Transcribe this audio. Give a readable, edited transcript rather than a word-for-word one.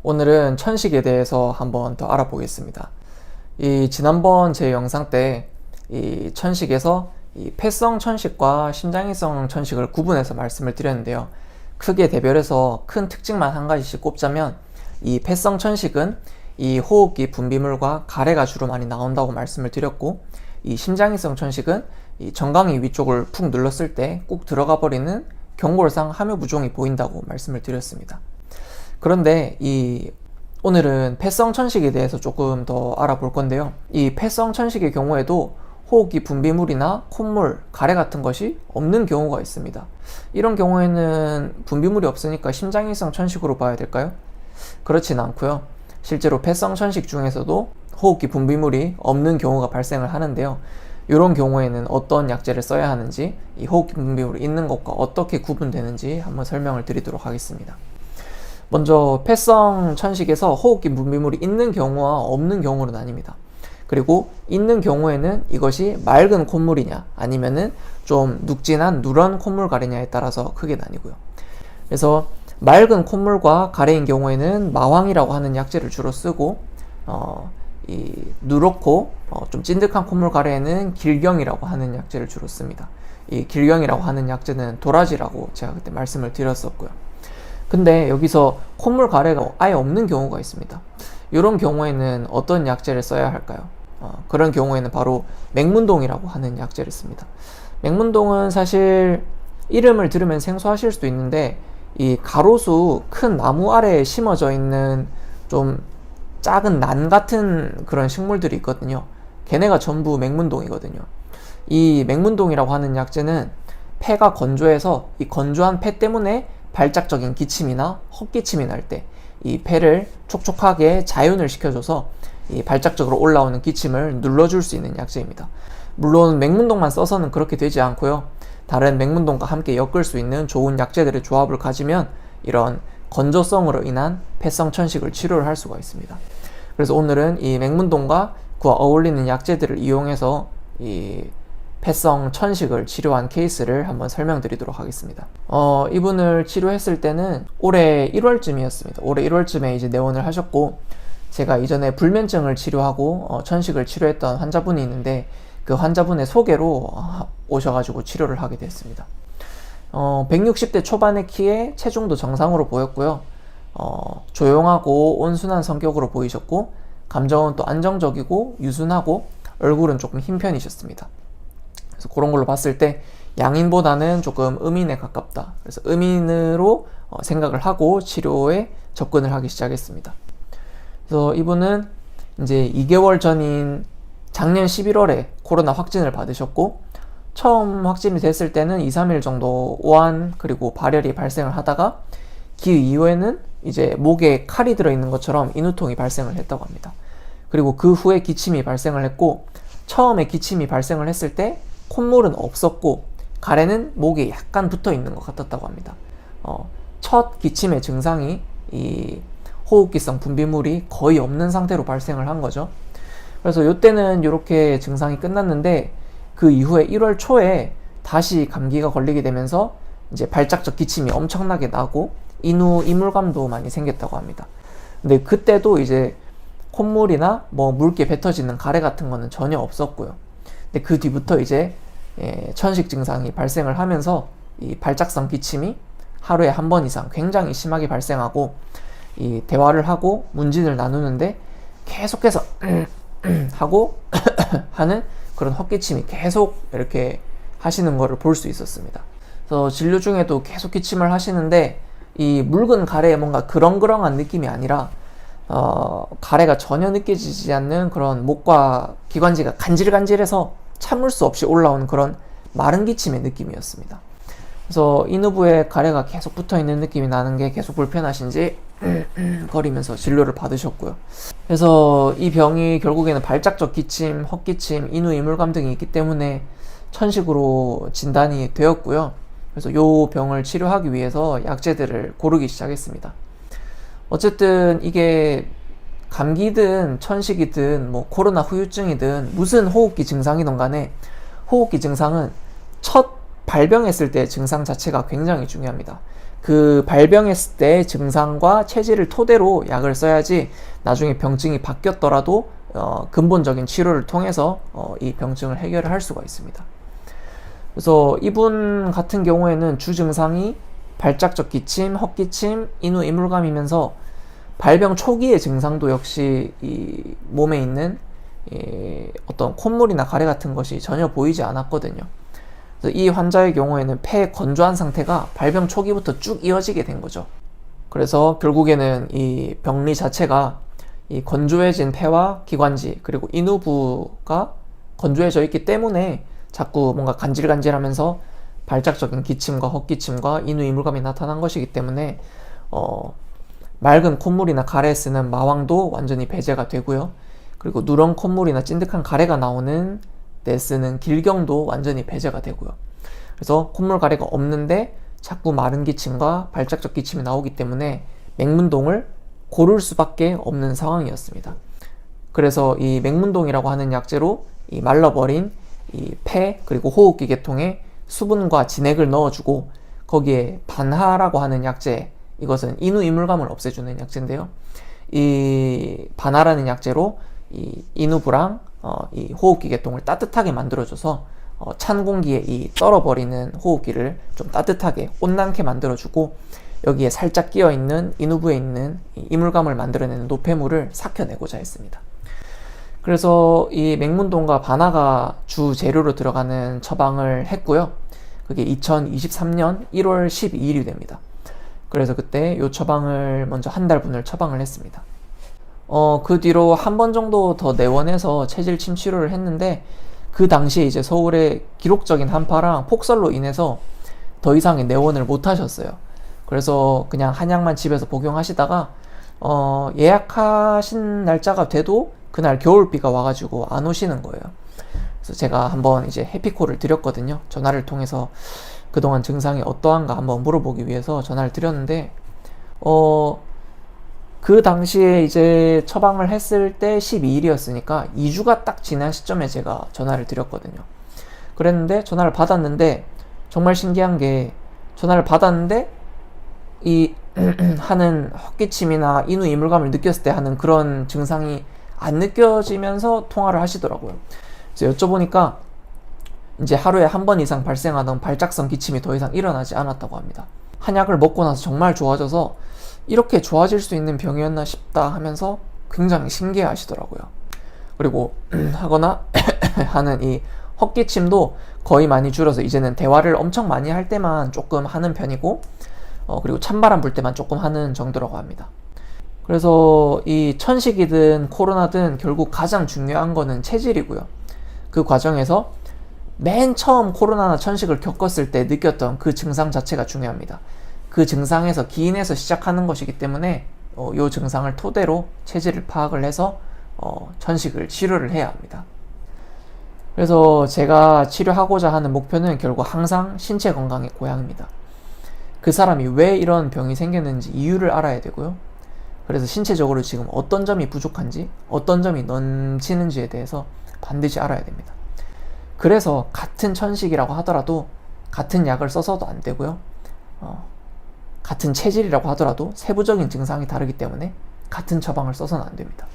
오늘은 천식에 대해서 한번 더 알아보겠습니다. 지난번 제 영상 때 이 천식에서 이 폐성 천식과 심장이성 천식을 구분해서 말씀을 드렸는데요. 크게 대별해서 큰 특징만 한 가지씩 꼽자면 이 폐성 천식은 이 호흡기 분비물과 가래가 주로 많이 나온다고 말씀을 드렸고, 이 심장이성 천식은 이 정강이 위쪽을 푹 눌렀을 때 꾹 들어가 버리는 경골상 함유부종이 보인다고 말씀을 드렸습니다. 그런데 오늘은 폐성 천식에 대해서 조금 더 알아볼 건데요. 이 폐성 천식의 경우에도 호흡기 분비물이나 콧물, 가래 같은 것이 없는 경우가 있습니다. 이런 경우에는 분비물이 없으니까 심장이성 천식으로 봐야 될까요? 그렇진 않고요. 실제로 폐성 천식 중에서도 호흡기 분비물이 없는 경우가 발생을 하는데요. 이런 경우에는 어떤 약제를 써야 하는지, 이 호흡기 분비물이 있는 것과 어떻게 구분되는지 한번 설명을 드리도록 하겠습니다. 먼저 폐성 천식에서 호흡기 분비물이 있는 경우와 없는 경우로 나뉩니다. 그리고 있는 경우에는 이것이 맑은 콧물이냐 아니면은 좀 눅진한 누런 콧물 가래냐에 따라서 크게 나뉘고요. 그래서 맑은 콧물과 가래인 경우에는 마황이라고 하는 약제를 주로 쓰고, 누렇고 좀 찐득한 콧물 가래에는 길경이라고 하는 약제를 주로 씁니다. 이 길경이라고 하는 약제는 도라지라고 제가 그때 말씀을 드렸었고요. 근데 여기서 콧물 가래가 아예 없는 경우가 있습니다. 이런 경우에는 어떤 약제를 써야 할까요? 그런 경우에는 바로 맹문동이라고 하는 약제를 씁니다. 맹문동은 사실 이름을 들으면 생소하실 수도 있는데, 이 가로수 큰 나무 아래에 심어져 있는 좀 작은 난 같은 그런 식물들이 있거든요. 걔네가 전부 맹문동이거든요. 이 맹문동이라고 하는 약제는 폐가 건조해서 이 건조한 폐 때문에 발작적인 기침이나 헛기침이 날 때 이 폐를 촉촉하게 자윤을 시켜줘서 이 발작적으로 올라오는 기침을 눌러줄 수 있는 약제입니다. 물론 맹문동만 써서는 그렇게 되지 않고요. 다른 맹문동과 함께 엮을 수 있는 좋은 약제들의 조합을 가지면 이런 건조성으로 인한 폐성 천식을 치료를 할 수가 있습니다. 그래서 오늘은 이 맹문동과 그와 어울리는 약제들을 이용해서 이 폐성 천식을 치료한 케이스를 한번 설명드리도록 하겠습니다. 이분을 치료했을 때는 올해 1월쯤이었습니다. 올해 1월쯤에 이제 내원을 하셨고, 제가 이전에 불면증을 치료하고 천식을 치료했던 환자분이 있는데, 그 환자분의 소개로 오셔가지고 치료를 하게 됐습니다. 160대 초반의 키에 체중도 정상으로 보였고요. 조용하고 온순한 성격으로 보이셨고, 감정은 또 안정적이고 유순하고, 얼굴은 조금 흰 편이셨습니다. 그래서 그런 걸로 봤을 때 양인보다는 조금 음인에 가깝다. 그래서 음인으로 생각을 하고 치료에 접근을 하기 시작했습니다. 그래서 이분은 이제 2개월 전인 작년 11월에 코로나 확진을 받으셨고, 처음 확진이 됐을 때는 2, 3일 정도 오한 그리고 발열이 발생을 하다가 그 이후에는 이제 목에 칼이 들어있는 것처럼 인후통이 발생을 했다고 합니다. 그리고 그 후에 기침이 발생을 했고, 처음에 기침이 발생을 했을 때 콧물은 없었고 가래는 목에 약간 붙어 있는 것 같았다고 합니다. 첫 기침의 증상이 이 호흡기성 분비물이 거의 없는 상태로 발생을 한 거죠. 그래서 이때는 이렇게 증상이 끝났는데, 그 이후에 1월 초에 다시 감기가 걸리게 되면서 이제 발작적 기침이 엄청나게 나고 인후 이물감도 많이 생겼다고 합니다. 근데 그때도 이제 콧물이나 뭐 묽게 뱉어지는 가래 같은 거는 전혀 없었고요. 근데 그 뒤부터 이제 천식 증상이 발생을 하면서 이 발작성 기침이 하루에 한 번 이상 굉장히 심하게 발생하고, 이 대화를 하고 문진을 나누는데 계속해서 하고 하는 그런 헛기침이 계속 이렇게 하시는 거를 볼 수 있었습니다. 그래서 진료 중에도 계속 기침을 하시는데, 이 묽은 가래에 뭔가 그렁그렁한 느낌이 아니라 가래가 전혀 느껴지지 않는 그런 목과 기관지가 간질간질해서 참을 수 없이 올라오는 그런 마른 기침의 느낌이었습니다. 그래서 인후부에 가래가 계속 붙어있는 느낌이 나는 게 계속 불편하신지 거리면서 진료를 받으셨고요. 그래서 이 병이 결국에는 발작적 기침, 헛기침, 인후 이물감 등이 있기 때문에 천식으로 진단이 되었고요. 그래서 이 병을 치료하기 위해서 약제들을 고르기 시작했습니다. 어쨌든 이게 감기든 천식이든 뭐 코로나 후유증이든 무슨 호흡기 증상이든 간에 호흡기 증상은 첫 발병했을 때 증상 자체가 굉장히 중요합니다. 그 발병했을 때 증상과 체질을 토대로 약을 써야지 나중에 병증이 바뀌었더라도 근본적인 치료를 통해서 이 병증을 해결을 할 수가 있습니다. 그래서 이분 같은 경우에는 주 증상이 발작적 기침, 헛기침, 인후 이물감이면서 발병 초기의 증상도 역시 이 몸에 있는 어떤 콧물이나 가래 같은 것이 전혀 보이지 않았거든요. 그래서 이 환자의 경우에는 폐의 건조한 상태가 발병 초기부터 쭉 이어지게 된 거죠. 그래서 결국에는 이 병리 자체가 이 건조해진 폐와 기관지 그리고 인후부가 건조해져 있기 때문에 자꾸 뭔가 간질간질하면서 발작적인 기침과 헛기침과 인후 이물감이 나타난 것이기 때문에 맑은 콧물이나 가래에 쓰는 마왕도 완전히 배제가 되고요. 그리고 누런 콧물이나 찐득한 가래가 나오는 데 쓰는 길경도 완전히 배제가 되고요. 그래서 콧물 가래가 없는데 자꾸 마른 기침과 발작적 기침이 나오기 때문에 맹문동을 고를 수밖에 없는 상황이었습니다. 그래서 이 맹문동이라고 하는 약재로 이 말라버린 이 폐 그리고 호흡기 계통에 수분과 진액을 넣어주고 거기에 반하라고 하는 약재, 이것은 인후 이물감을 없애주는 약재인데요. 이 반하라는 약재로 이 인후부랑 이 호흡기 계통을 따뜻하게 만들어줘서 찬 공기에 이 떨어버리는 호흡기를 좀 따뜻하게 온난케 만들어주고 여기에 살짝 끼어있는 인후부에 있는 이 이물감을 만들어내는 노폐물을 삭혀내고자 했습니다. 그래서 이 맹문동과 반하가 주 재료로 들어가는 처방을 했고요. 그게 2023년 1월 12일이 됩니다. 그래서 그때 이 처방을 먼저 한 달분을 처방을 했습니다. 그 뒤로 한 번 정도 더 내원해서 체질 침 치료를 했는데 그 당시에 이제 서울에 기록적인 한파랑 폭설로 인해서 더 이상의 내원을 못 하셨어요. 그래서 그냥 한약만 집에서 복용하시다가 예약하신 날짜가 돼도 그날 겨울비가 와가지고 안 오시는 거예요. 그래서 제가 한번 이제 해피콜을 드렸거든요. 전화를 통해서 그동안 증상이 어떠한가 한번 물어보기 위해서 전화를 드렸는데 그 당시에 이제 처방을 했을 때 12일이었으니까 2주가 딱 지난 시점에 제가 전화를 드렸거든요. 그랬는데 전화를 받았는데 정말 신기한 게 전화를 받았는데 이 하는 헛기침이나 인후 이물감을 느꼈을 때 하는 그런 증상이 안 느껴지면서 통화를 하시더라고요. 그래서 여쭤보니까 이제 하루에 한 번 이상 발생하던 발작성 기침이 더 이상 일어나지 않았다고 합니다. 한약을 먹고 나서 정말 좋아져서 이렇게 좋아질 수 있는 병이었나 싶다 하면서 굉장히 신기해 하시더라고요. 그리고 하거나 하는 이 헛기침도 거의 많이 줄어서 이제는 대화를 엄청 많이 할 때만 조금 하는 편이고 그리고 찬바람 불 때만 조금 하는 정도라고 합니다. 그래서 이 천식이든 코로나든 결국 가장 중요한 거는 체질이고요. 그 과정에서 맨 처음 코로나나 천식을 겪었을 때 느꼈던 그 증상 자체가 중요합니다. 그 증상에서 기인해서 시작하는 것이기 때문에 이 증상을 토대로 체질을 파악을 해서 천식을 치료를 해야 합니다. 그래서 제가 치료하고자 하는 목표는 결국 항상 신체 건강의 고양입니다. 그 사람이 왜 이런 병이 생겼는지 이유를 알아야 되고요. 그래서 신체적으로 지금 어떤 점이 부족한지 어떤 점이 넘치는지에 대해서 반드시 알아야 됩니다. 그래서 같은 천식이라고 하더라도 같은 약을 써서도 안 되고요. 같은 체질이라고 하더라도 세부적인 증상이 다르기 때문에 같은 처방을 써서는 안 됩니다.